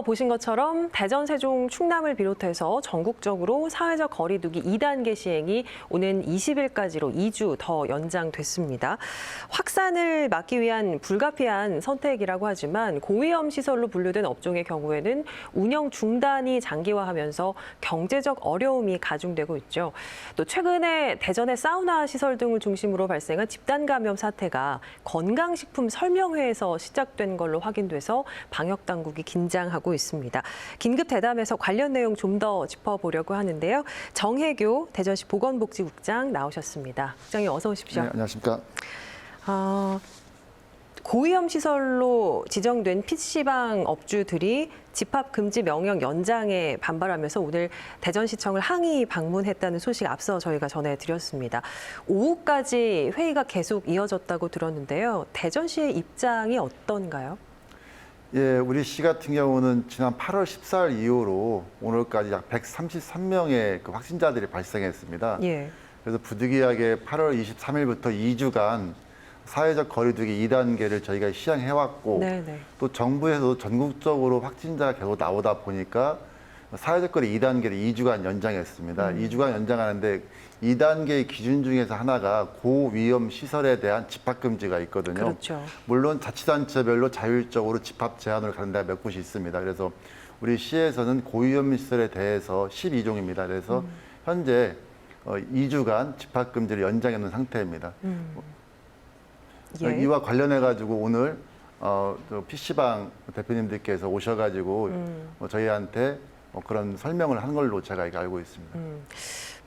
보신 것처럼 대전, 세종, 충남을 비롯해서 전국적으로 사회적 거리두기 2단계 시행이 오는 20일까지로 2주 더 연장됐습니다. 확산을 막기 위한 불가피한 선택이라고 하지만 고위험 시설로 분류된 업종의 경우에는 운영 중단이 장기화하면서 경제적 어려움이 가중되고 있죠. 또 최근에 대전의 사우나 시설 등을 중심으로 발생한 집단 감염 사태가 건강식품 설명회에서 시작된 걸로 확인돼서 방역 당국이 긴장하고 있습니다. 긴급 대담에서 관련 내용 좀 더 짚어보려고 하는데요. 정혜교 대전시 보건복지국장 나오셨습니다. 국장님 어서 오십시오. 네, 안녕하십니까. 고위험 시설로 지정된 PC방 업주들이 집합 금지 명령 연장에 반발하면서 오늘 대전시청을 항의 방문했다는 소식 앞서 저희가 전해드렸습니다. 오후까지 회의가 계속 이어졌다고 들었는데요. 대전시의 입장이 어떤가요? 예, 우리 시 같은 경우는 지난 8월 14일 이후로 오늘까지 약 133명의 그 확진자들이 발생했습니다. 예. 그래서 부득이하게 8월 23일부터 2주간 사회적 거리두기 2단계를 저희가 시행해왔고 네네. 또 정부에서도 전국적으로 확진자가 계속 나오다 보니까 사회적 거리 2단계를 2주간 연장했습니다. 2주간 연장하는데 2단계의 기준 중에서 하나가 고위험 시설에 대한 집합금지가 있거든요. 그렇죠. 물론 자치단체별로 자율적으로 집합 제한을 가는 데가 몇 곳이 있습니다. 그래서 우리 시에서는 고위험 시설에 대해서 12종입니다. 그래서 현재 2주간 집합금지를 연장해 놓은 상태입니다. 예. 이와 관련해 가지고 오늘 PC방 대표님들께서 오셔가지고 저희한테 그런 설명을 한 걸로 제가 알고 있습니다.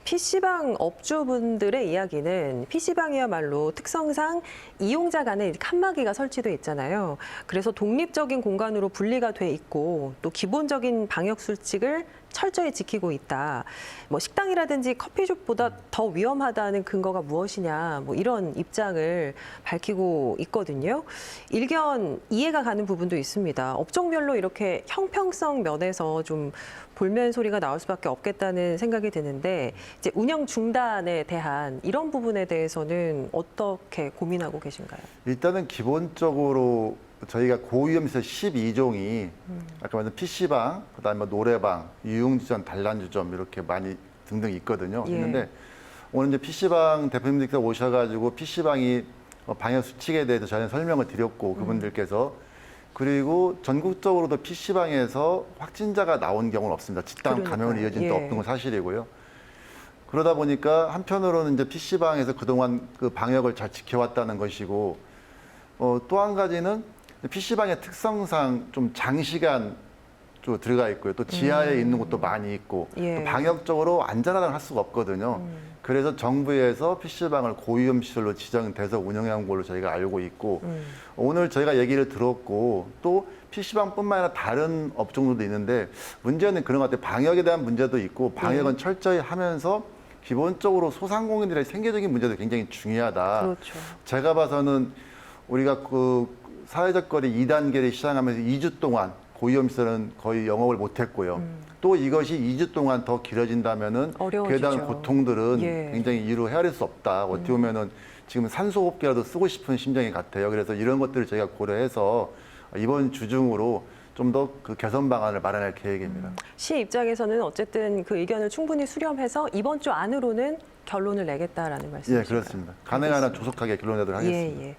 PC방 업주분들의 이야기는 PC방이야말로 특성상 이용자 간에 칸막이가 설치돼 있잖아요. 그래서 독립적인 공간으로 분리가 돼 있고 또 기본적인 방역 수칙을 철저히 지키고 있다. 뭐 식당이라든지 커피숍보다 더 위험하다는 근거가 무엇이냐, 뭐 이런 입장을 밝히고 있거든요. 일견 이해가 가는 부분도 있습니다. 업종별로 이렇게 형평성 면에서 좀 볼멘 소리가 나올 수밖에 없겠다는 생각이 드는데 이제 운영 중단에 대한 이런 부분에 대해서는 어떻게 고민하고 계신가요? 일단은 기본적으로 저희가 고위험 시설 12종이 아까 말한 PC방, 그다음에 노래방, 유흥주점, 단란주점 이렇게 많이 등등 있거든요. 예. 있는데 오늘 이제 PC방 대표님들께서 오셔가지고 PC방이 방역 수칙에 대해서 저희는 설명을 드렸고 그분들께서 그리고 전국적으로도 PC방에서 확진자가 나온 경우는 없습니다. 집단 감염으로 이어진 게 예. 없는 건 사실이고요. 그러다 보니까 한편으로는 이제 PC방에서 그동안 그 방역을 잘 지켜왔다는 것이고 또 한 가지는 PC방의 특성상 좀 장시간 좀 들어가 있고요. 또 지하에 있는 곳도 많이 있고 예. 또 방역적으로 안전하다고 할 수가 없거든요. 그래서 정부에서 PC방을 고위험 시설로 지정돼서 운영한 걸로 저희가 알고 있고 오늘 저희가 얘기를 들었고 또 PC방뿐만 아니라 다른 업종들도 있는데 문제는 그런 것 같아요. 방역에 대한 문제도 있고 방역은 철저히 하면서 기본적으로 소상공인들의 생계적인 문제도 굉장히 중요하다. 그렇죠. 제가 봐서는 우리가 그 사회적 거리 2단계를 시행하면서 2주 동안 고위험 시설은 거의 영업을 못했고요. 또 이것이 2주 동안 더 길어진다면은 어려워지죠. 그에 대한 고통들은 예. 굉장히 이루 헤아릴 수 없다. 어떻게 보면은 지금 산소호흡기라도 쓰고 싶은 심정이 같아요. 그래서 이런 것들을 저희가 고려해서 이번 주 중으로 좀 더 그 개선 방안을 마련할 계획입니다. 시 입장에서는 어쨌든 그 의견을 충분히 수렴해서 이번 주 안으로는 결론을 내겠다라는 말씀이신가요? 예, 그렇습니다. 가능한 한 조속하게 결론내도록 하겠습니다. 예, 예.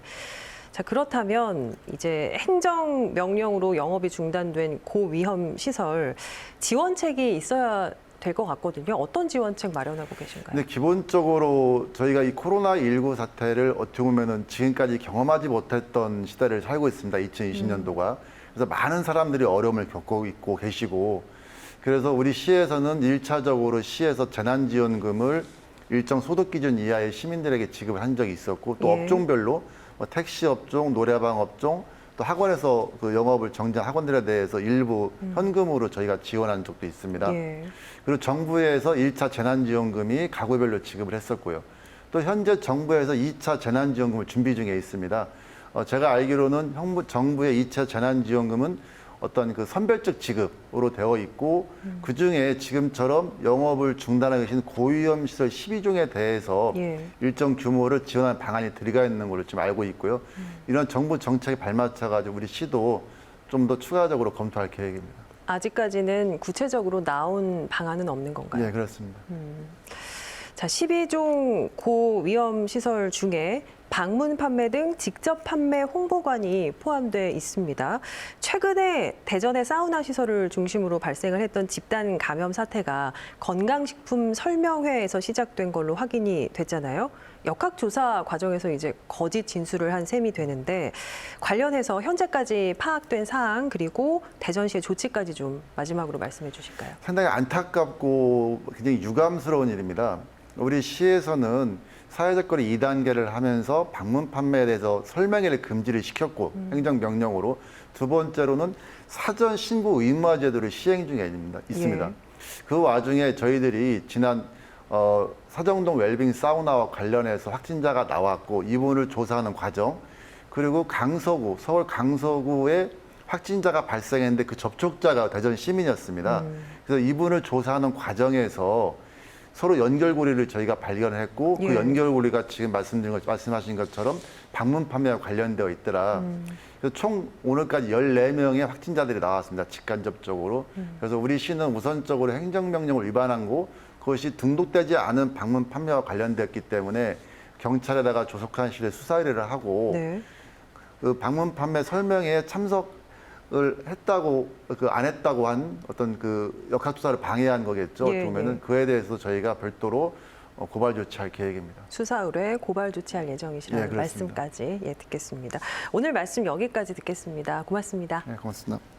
자, 그렇다면 이제 행정 명령으로 영업이 중단된 고위험 시설 지원책이 있어야 될 것 같거든요. 어떤 지원책 마련하고 계신가요? 근데 기본적으로 저희가 이 코로나19 사태를 어떻게 보면은 지금까지 경험하지 못했던 시대를 살고 있습니다. 2020년도가. 그래서 많은 사람들이 어려움을 겪고 있고 계시고 그래서 우리 시에서는 1차적으로 시에서 재난지원금을 일정 소득 기준 이하의 시민들에게 지급을 한 적이 있었고 또 예. 업종별로 뭐 택시 업종, 노래방 업종, 또 학원에서 그 영업을 정지한 학원들에 대해서 일부 현금으로 저희가 지원한 적도 있습니다. 예. 그리고 정부에서 1차 재난지원금이 가구별로 지급을 했었고요. 또 현재 정부에서 2차 재난지원금을 준비 중에 있습니다. 제가 알기로는 정부의 2차 재난지원금은 어떤 그 선별적 지급으로 되어 있고 그중에 지금처럼 영업을 중단하고 계신 고위험 시설 12종에 대해서 예. 일정 규모를 지원하는 방안이 들어가 있는 걸로 지금 알고 있고요. 이런 정부 정책에 발맞춰 가지고 우리 시도 좀 더 추가적으로 검토할 계획입니다. 아직까지는 구체적으로 나온 방안은 없는 건가요? 예, 그렇습니다. 자, 12종 고위험 시설 중에 방문 판매 등 직접 판매 홍보관이 포함돼 있습니다. 최근에 대전의 사우나 시설을 중심으로 발생을 했던 집단 감염 사태가 건강식품 설명회에서 시작된 걸로 확인이 됐잖아요. 역학조사 과정에서 이제 거짓 진술을 한 셈이 되는데 관련해서 현재까지 파악된 사항 그리고 대전시의 조치까지 좀 마지막으로 말씀해 주실까요? 상당히 안타깝고 굉장히 유감스러운 일입니다. 우리 시에서는 사회적 거리 2단계를 하면서 방문 판매에 대해서 설명회를 금지를 시켰고 행정명령으로 두 번째로는 사전 신고 의무화 제도를 시행 중에 있습니다. 예. 그 와중에 저희들이 지난 사정동 웰빙 사우나와 관련해서 확진자가 나왔고 이분을 조사하는 과정 그리고 강서구 서울 강서구에 확진자가 발생했는데 그 접촉자가 대전 시민이었습니다. 그래서 이분을 조사하는 과정에서 서로 연결고리를 저희가 발견을 했고 예. 그 연결고리가 지금 말씀하신 것처럼 방문 판매와 관련되어 있더라. 그래서 총 오늘까지 14명의 확진자들이 나왔습니다. 직간접적으로. 그래서 우리 시는 우선적으로 행정명령을 위반한 거 그것이 등록되지 않은 방문 판매와 관련되었기 때문에 경찰에다가 조속한 시일에 수사 의뢰를 하고 네. 그 방문 판매 설명회에 참석을 했다고 안 했다고 한 어떤 그 역학조사를 방해한 거겠죠. 예, 그러면은 그에 대해서 저희가 별도로 고발 조치할 계획입니다. 수사 의뢰 고발 조치할 예정이시라는 예, 그렇습니다. 말씀까지 듣겠습니다. 오늘 말씀 여기까지 듣겠습니다. 고맙습니다. 네, 고맙습니다.